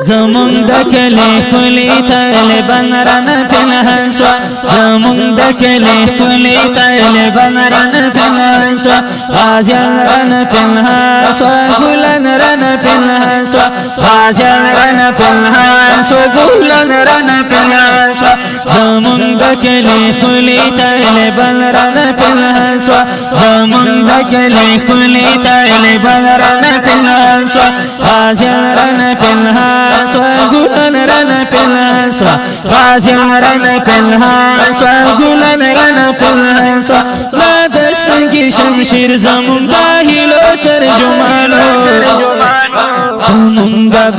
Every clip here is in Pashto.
زمون دکلی کلی طالبان رن پنهان شوا زمون دکلی کلی طالبان رن پنهان شوا غازیان رن پنهان شوا گلان رن پنهان شوا غازیان رن پنهان شوا گلان رن پنهان شوا زمون دکلی کلی طالبان رن پنهان شوا زمون دکلی کلی طالبان رن پنهان شوا غازیان رن پنهان گلان رن پنهان شوا غازیان رن پنهان شوا گلان رن پنهان شوا لا دستگی شمشیر زمون داهلو ترجمانو کمونگا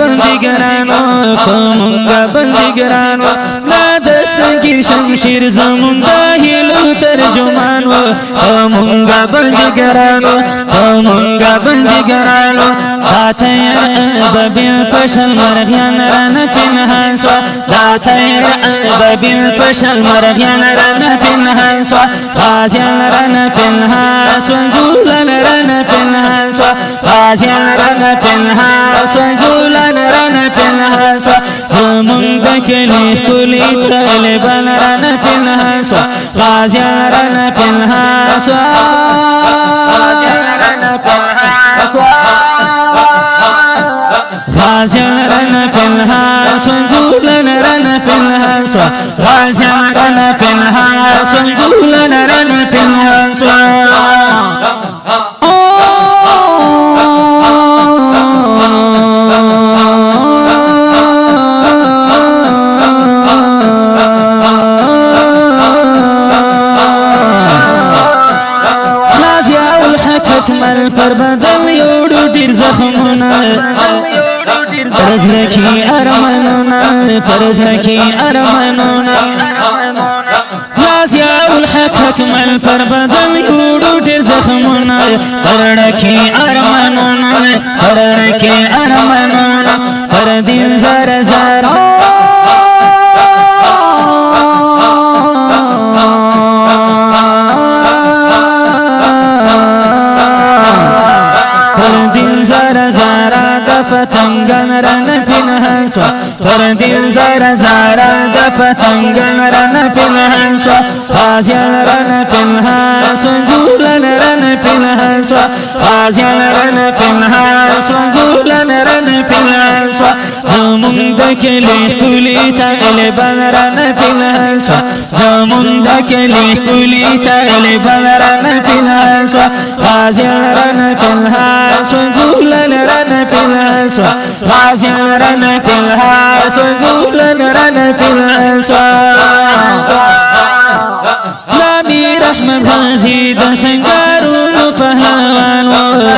بندگرانو لا دستگی شمشیر زمون داهلو ترجمانو کمونگا بندگرانو داتیر ببیل پشل مرغیان رن پنهان شوا داتیر ببیل پشل مرغیان رن پنهان شوا غازیان رن پنهان شوا گلان رن پنهان شوا غازیان رن پنهان شوا گلان رن پنهان شوا زمون دکلی کلی طالبان رن پنهان شوا غازیان رن پنهان شوا غازیان رن پنهان شوا گلان رن پنهان شوا غازیان رن پنهان شوا گلان رن پنهان شوا اکمل پر بدل یوڑو دیر زخمونا پرزلکی ارمانونا لازیاء الحق اکمل پر بدل یوڑو دیر زخمونا پرڑکی ارمانونا پر دین زار پتنگان رن پنهان شوا پر دین زارا د پتنگان رن پنهان شوا غازیان رن پنهان شوا گلان رن پنهان شوا غازیان رن پنهان شوا گلان رن پنهان شوا زمون دکلی کلی طالبان رن پنهان شوا زمون دکلی کلی طالبان رن پنهان شوا غازیان رن پنهان شوا گلان رن پنهان شوا غازیان رن پنهان شوا گلان رن پنهان شوا لامیر احمد غازی د سنگارونو پهلوانو